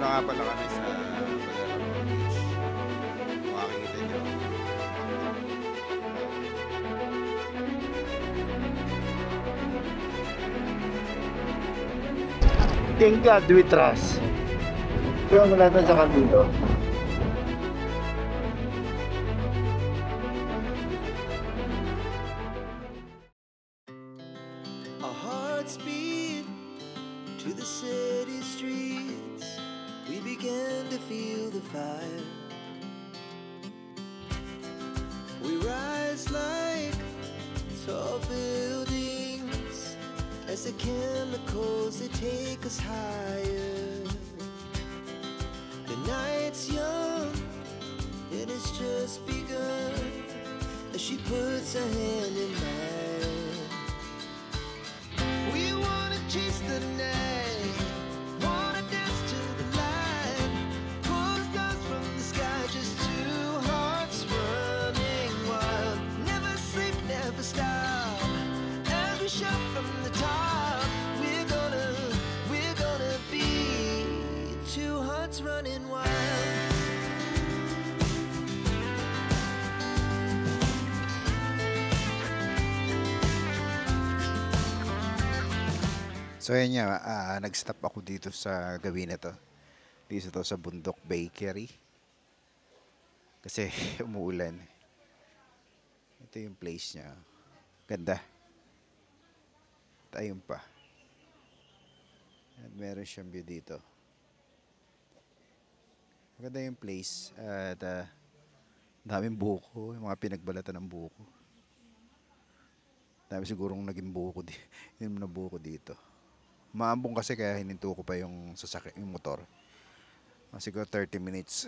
na nga pala kami sa Balera Beach. Kung makikita nyo. Thank God we trust. Kaya mo natin sa kanto. Our hearts beat to the city streets. We began to feel the fire. We rise like tall buildings as the chemicals they take us higher. The night's young and it's just begun as she puts her hand in mine. We wanna chase the night, wanna dance to the light, pull the stars from the sky, just two hearts running wild. Never sleep, never stop, as we shout from the top. We're gonna be two hearts running wild. So yun nga, nag-stop ako dito sa gawin na to. Dito to sa Bundok Bakery. Kasi umuulan. Ito yung place niya. Ganda. At ayun pa. At meron siyang view dito. Maganda yung place. At daming buko. Yung mga pinagbalatan ng buko. Dami sigurong naging buko yung na buko dito. Maambong kasi kaya hininto ko pa yung sasakyan, yung motor. Siguro 30 minutes.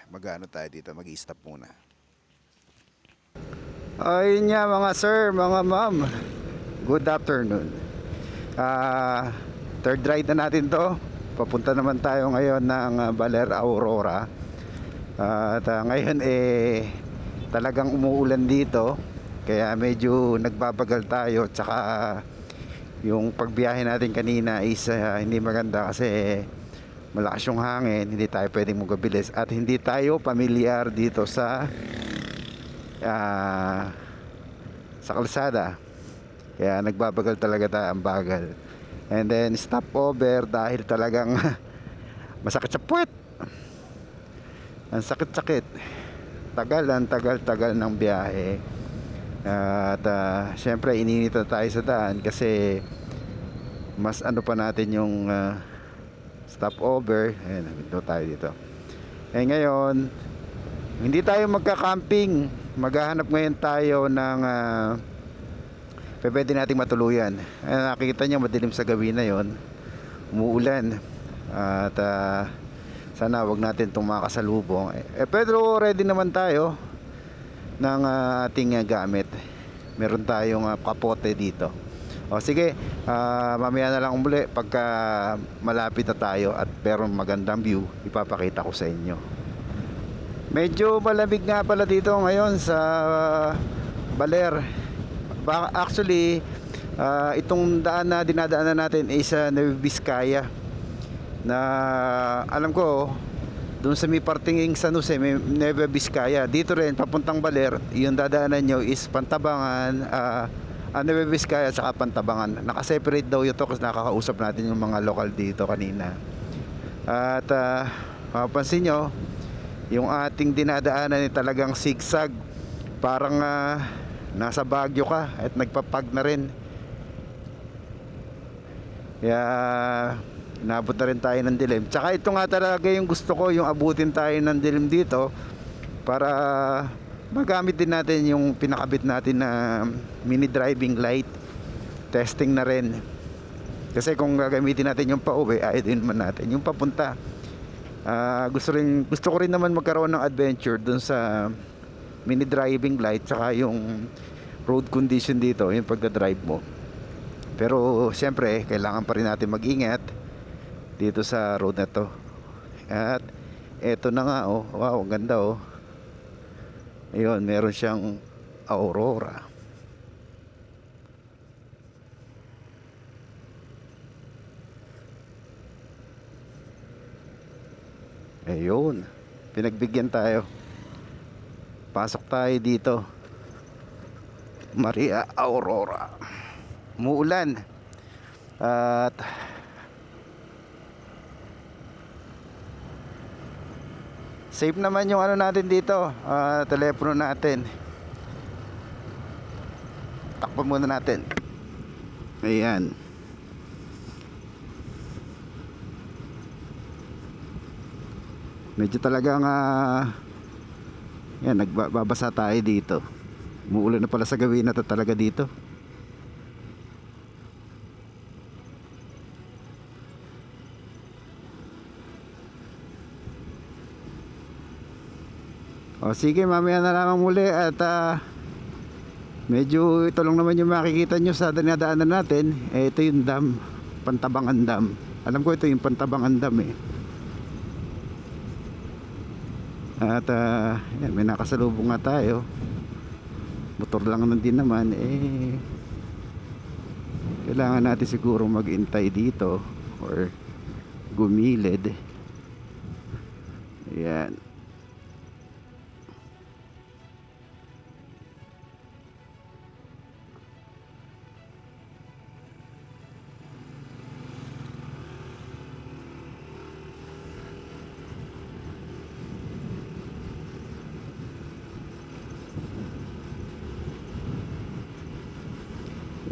Mag-ano tayo dito, mag-i-stop muna. Ayun nga mga sir, mga ma'am. Good afternoon. Third ride na natin to. Papunta naman tayo ngayon ng Balera Aurora. At ngayon talagang umuulan dito. Kaya medyo nagbabagal tayo. Tsaka yung pagbiyahe natin kanina is hindi maganda kasi malakas yung hangin, hindi tayo pwedeng magabilis at hindi tayo pamilyar dito sa kalsada, kaya nagbabagal talaga tayo, ang bagal. And then stop over dahil talagang masakit sa puwet, ang sakit-sakit, tagal ng biyahe. At syempre ininita tayo sa daan kasi mas ano pa natin yung stopover. Ayan, nandito tayo dito. Ngayon hindi tayo magka-camping, maghahanap ngayon tayo ng pwede nating matuluyan. Nakikita nyo madilim sa gabi na yon, umuulan. At sana wag natin itong makasalubong. Pero ready naman tayo ng ating gamit. Meron tayong kapote dito. O sige, mamaya na lang muli pagka malapit na tayo at pero magandang view, ipapakita ko sa inyo. Medyo malamig nga pala dito ngayon sa Baler. Actually, itong daan na dinadaanan natin is Nueva Vizcaya, na alam ko doon sa may parting San Jose, may Nueva Vizcaya. Dito rin papuntang Baler, yung dadaanan nyo is Pantabangan, Nueva Vizcaya at Pantabangan. Nakaseparate daw ito kasi nakakausap natin yung mga lokal dito kanina. At mapapansin nyo, yung ating dinadaanan ay talagang zigzag. Parang nasa Baguio ka at nagpapag na rin. Kaya inabot na rin tayo ng dilim. Tsaka ito nga talaga yung gusto ko, yung abutin tayo ng dilim dito para magamit din natin yung pinakabit natin na mini driving light. Testing na rin. Kasi kung gagamitin natin yung pauwi, ayun man natin yung papunta. Gusto ko rin naman magkaroon ng adventure dun sa mini driving light tsaka yung road condition dito, yung pagda-drive mo. Pero siyempre kailangan pa rin natin mag-ingat dito sa road na to. At eto na nga, oh, wow, ang ganda, oh. Ayun, meron siyang Aurora. Ayun, pinagbigyan tayo. Pasok tayo dito. Maria Aurora. Umuulan. At safe naman yung ano natin dito, telepono natin. Takpan muna natin. Ayan. Medyo talagang yan, nagbabasa tayo dito. Umuulan na pala sa gawin na to talaga dito. O sige, mamaya na lamang muli at medyo ito lang naman yung makikita nyo sa dinadaanan natin. Ito yung dam, Pantabangan Dam. Alam ko ito yung Pantabangan Dam eh. At yan, may nakasalubong nga tayo. Motor lang naman din naman eh. Kailangan natin siguro mag-intay dito or gumilid. Ayan.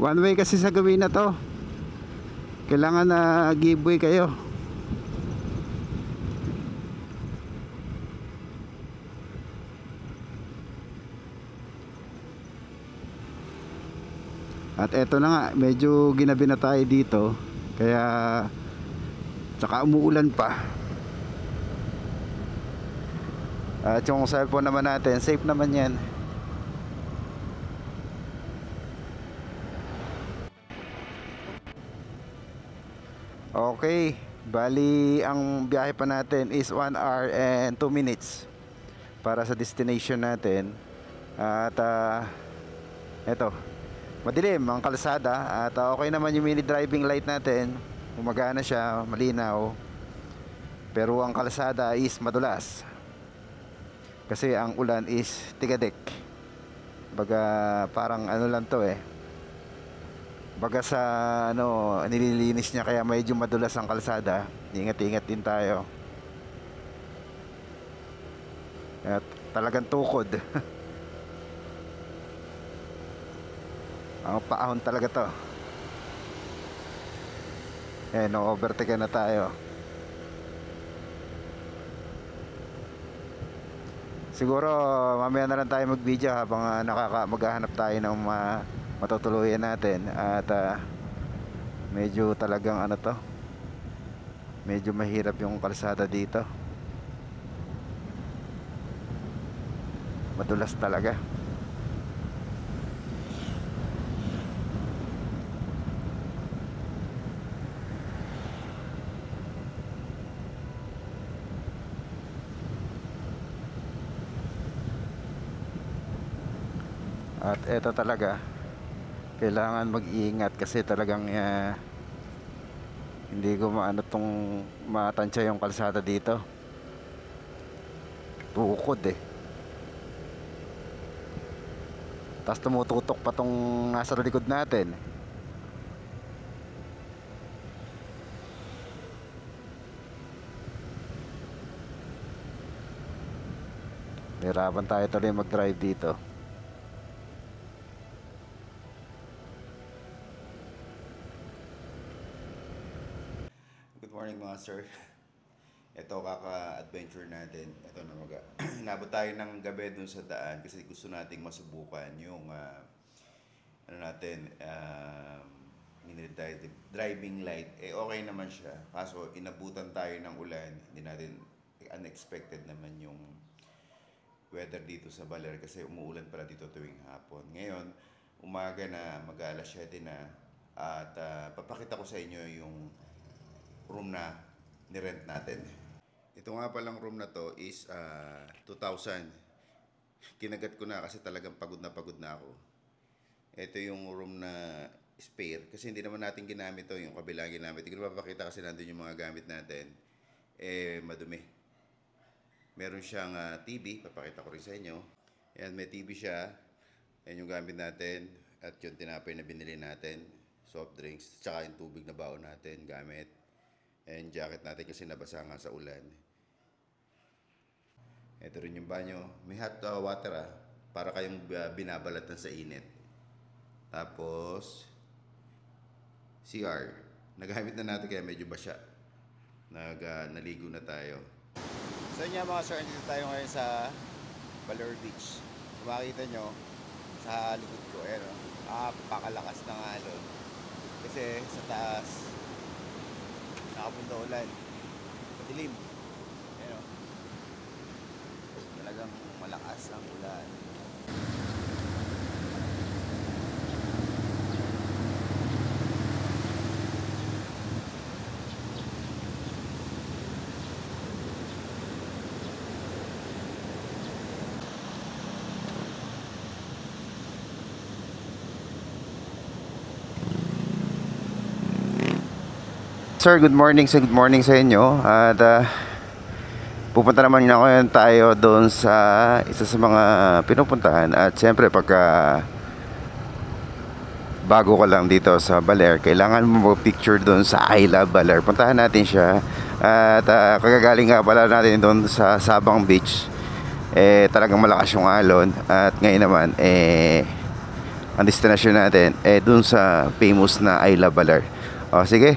One way kasi sa gawin na to. Kailangan na giveaway kayo. At eto na nga, medyo ginabi na tayo dito. Kaya tsaka umuulan pa. At yung cellphone naman natin, safe naman yan. Okay, bali ang biyahe pa natin is 1 hour and 2 minutes para sa destination natin. At eto, madilim ang kalsada at okay naman yung mini driving light natin. Gumagana siya, malinaw. Pero ang kalsada is madulas. Kasi ang ulan is tigadek. Baga parang ano lang to eh. Baga sa ano, nililinis niya kaya medyo madulas ang kalsada. Ingat-ingat din tayo. At talagang tukod. Ang paahon talaga to. Eh, no overtake na tayo. Siguro mamaya na lang tayo mag-video habang maghahanap tayo ng matutuluyan natin. At medyo talagang ano to, medyo mahirap yung kalsada dito. Madulas talaga. At eto talaga, kailangan mag-iingat kasi talagang hindi ko maano tong matansya yung kalsada dito. Tukod eh. Tapos tumututok pa tong nasa likod natin. Hirapan tayo tuloy mag-drive dito. Good morning mga sir. Ito kaka-adventure natin. Ito na inabot tayo ng gabi dun sa daan kasi gusto nating masubukan yung ano natin, driving light. Eh okay naman siya. Kaso inabutan tayo ng ulan. Hindi natin, unexpected naman yung weather dito sa Baler kasi umuulan pala dito tuwing hapon. Ngayon, umaga na, mag-alas 7 na at papakita ko sa inyo yung room na nirent natin. Ito nga palang room na to is 2,000. Kinagat ko na kasi talagang pagod na ako. Ito yung room na spare kasi hindi naman natin ginamit to, yung kabila ginamit. Hindi ko papakita kasi nandun yung mga gamit natin. Eh madumi. Meron siyang TV, papakita ko rin sa inyo. Ayan, may TV siya. Ayan yung gamit natin. At yung tinapay na binili natin. Soft drinks. Tsaka yung tubig na baon natin gamit. Ayan, jacket natin kasi nabasa nga sa ulan. Ito rin yung banyo. May hot water para kayong binabalatan sa init. Tapos, CR. Nagamit na natin kaya medyo basya. Naligo na tayo. So yun mga sir, dito tayo ngayon sa Baler Beach. Kung makikita nyo, sa likod ko, pakalakas ng alon. Kasi sa taas, nakapunta ulan. Madilim. Ayan o. Talagang malakas ang ulan. Sir, good morning sa inyo. At pupunta naman ngayon tayo doon sa isa sa mga pinupuntahan. At siyempre pagka bago ka lang dito sa Baler, kailangan mo picture doon sa I Love Baler. Puntahan natin siya. At kagagaling nga pala natin doon sa Sabang Beach. Talagang malakas yung alon. At ngayon naman ang destination natin doon sa famous na I Love Baler. Sige,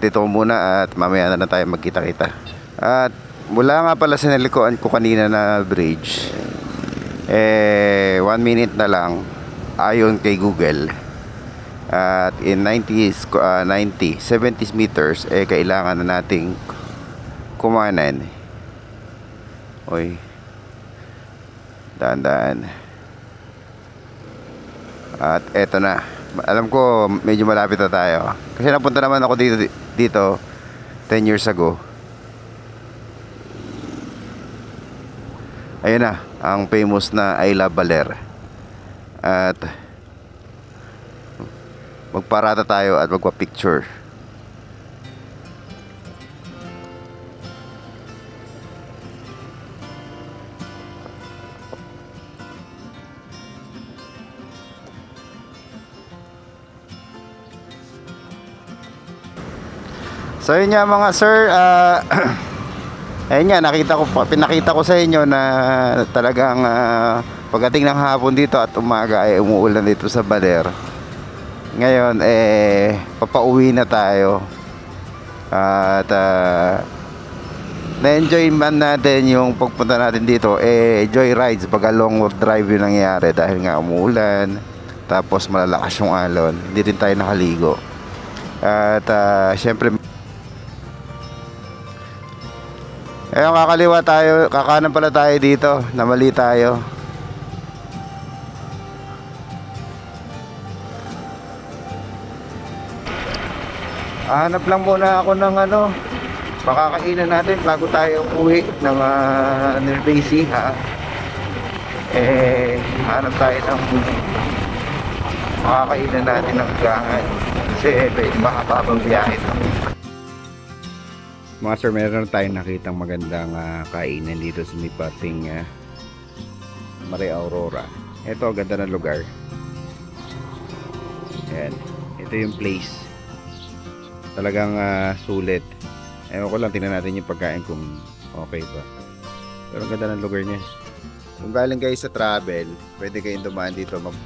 dito ko muna at mamaya na tayo magkita-kita. At mula nga pala sa nalikuan ko kanina na bridge, 1 minute na lang ayon kay Google. At in 70 meters, kailangan na nating kumanan. Oy, daan-daan. At eto na. Alam ko medyo malapit na tayo. Kasi napunta naman ako dito 10 years ago. Ayun na, ang famous na I Love Baler. At magparata tayo at magpa-picture. So yun nga mga sir, ayun nga, pinakita ko sa inyo na talagang pagdating ng hapon dito at umaga ay umuulan dito sa Baler. Ngayon papauwi na tayo. At na-enjoy man natin yung pagpunta natin dito, joy rides, baga long drive yung nangyayari dahil nga umuulan. Tapos malalakas yung alon, hindi rin tayo nakaligo. At syempre kakaliwa tayo, kakanan pala tayo dito, namali tayo. Hanap lang muna ako ng pakakainan natin bago tayo uwi ng Nervesi, ha. Hanap tayo ng pakakainan natin ng gahan. Kasi makapabang biyahe ito. Mga sir, meron tayong nakitang magandang kainan dito sa may pating Maria Aurora. Ito, ganda ng lugar. Ayan. Ito yung place. Talagang sulit. Ewan ko lang, tingnan natin yung pagkain kung okay ba. Pero ganda ng lugar niya. Kung galing kayo sa travel, pwede kayong dumaan dito mag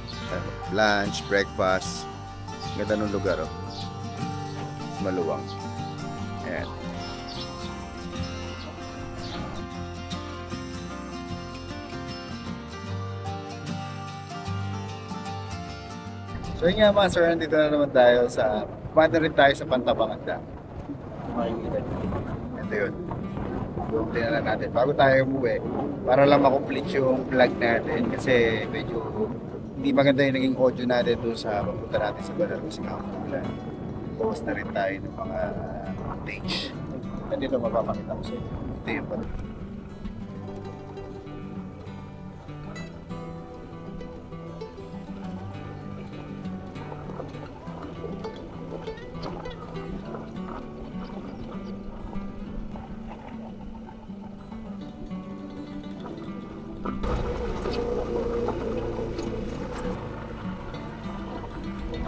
lunch, breakfast. Ganda ng lugar, oh. Maluwang. Ayan. So yun nga mga sir, nandito na naman tayo sa, kumanda rin tayo sa Pantabangan Dam. Makikita nyo. Ito yun. Bumili na lang natin bago tayo umuwi para lang makomplete yung vlog natin kasi medyo hindi maganda yung naging audio natin doon sa pagpunta natin sa Baler kasi kakamulan. Post na rin tayo ng mga footage. Nandito mapapakita ko sa inyo. Ito yung Baler.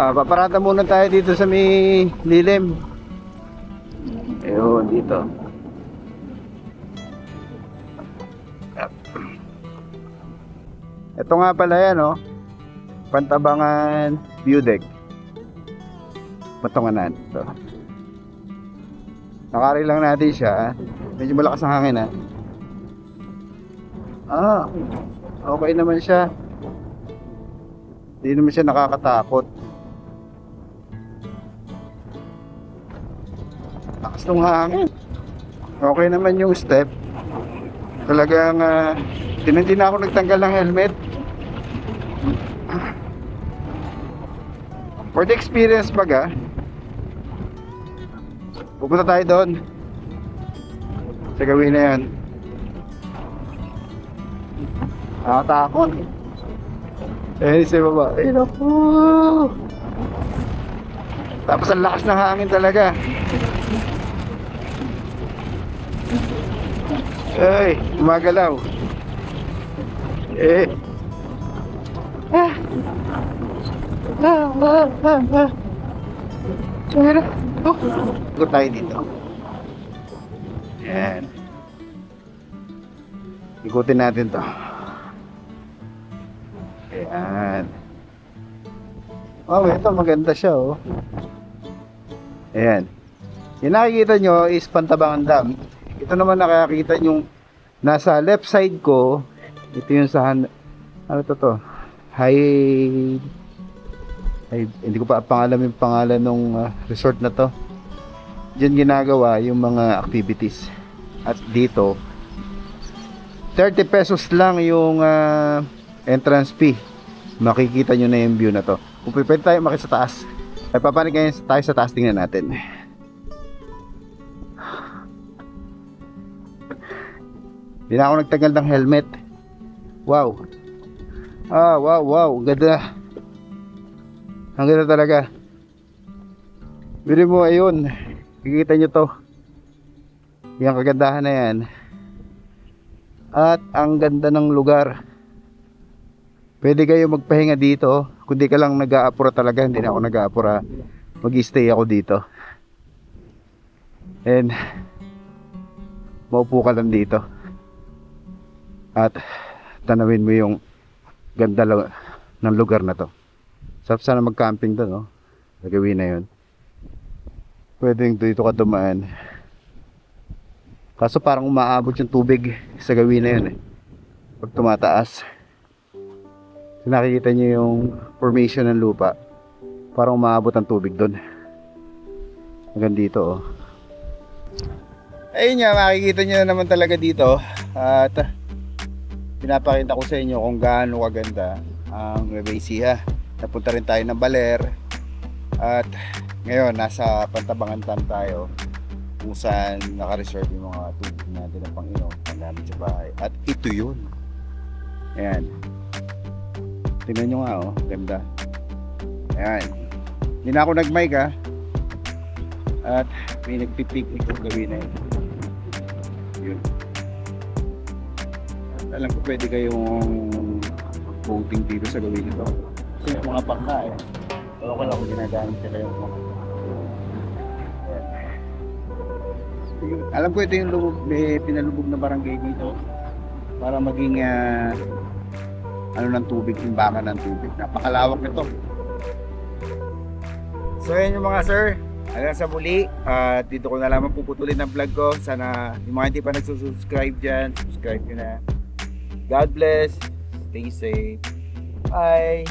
Paparada muna tayo dito sa may lilim. Ayun, dito. Ito nga pala yan, oh. Pantabangan view deck. Matunganan. Ito. Nakari lang natin siya. Medyo malakas ang hangin, ha. Okay naman siya. Hindi naman siya nakakatakot. Lakas ng hangin. Okay naman yung step. Talagang hindi na ako nagtanggal ng helmet. For the experience baga, pupunta tayo doon sa gawin na yan. Nakatakot. Sa baba. Ay naku. Tapos ang lakas ng hangin talaga. Ay, gumagalaw. Ikot tayo dito. Yan. Ikutin natin to. Ayan. Oh, ito maganda siya, oh. Ayan. Yung nakikita nyo is Pantabangan Dam. Ito naman nakakita nyo nasa left side ko. Ito yung sa ano to? Hindi ko pa pangalan yung pangalan ng resort na to. Diyan ginagawa yung mga activities. At dito 30 pesos lang yung entrance fee. Makikita nyo na yung view na to. Kung pwede tayo makita sa taas, ay papanig kayo tayo sa taas, tingnan natin. Hindi na ako nagtagal ng helmet. Wow. Wow. Ganda. Ang ganda talaga. Bili mo, ayun. Kikita nyo to. Yung kagandahan na yan. At ang ganda ng lugar. Pwede kayo magpahinga dito. Kung di ka lang nag-aapura talaga, hindi na ako nag-aapura. Mag-stay ako dito. And maupo ka lang dito. At tanawin mo yung ganda ng lugar na to. Sarap sana mag-camping doon, no? Gagawin na yun. Pwedeng dito ka dumaan. Kaso parang umaabot yung tubig sa gawin na yun, eh. Pag tumataas. So, nakikita nyo yung formation ng lupa. Parang umaabot ang tubig doon. Hanggang dito, oh. Ayun nga, makikita nyo na naman talaga dito. At pinapakita ko sa inyo kung gaano kaganda ang Nueva Ecija. Napunta rin tayo ng Baler. At ngayon, nasa Pantabangan Dam tayo, kung saan naka-reserve yung mga tubig natin ng Panginoon ang gamit sa bahay. At ito yun. Ayan. Tingnan nyo nga, oh. Ganda. Ayan. Hindi na ako nag-mic, ha. At may nagpipiknik kung gawin na yun. Yun. At alam ko pwede kayong boating dito sa gawin ito. Kasi yung mga pangka, eh. Wala ko lang kung ginagamit sila yung mga. Alam ko ito yung lubog, pinalubog na barangay dito para maging ano ng tubig, timbangan ng tubig. Napakalawak nito. So yun yung mga sir, hanggang sa muli. Dito ko na lamang puputulin ang vlog ko. Sana yung mga hindi pa nagsusubscribe dyan, subscribe nyo na. God bless, stay safe, bye.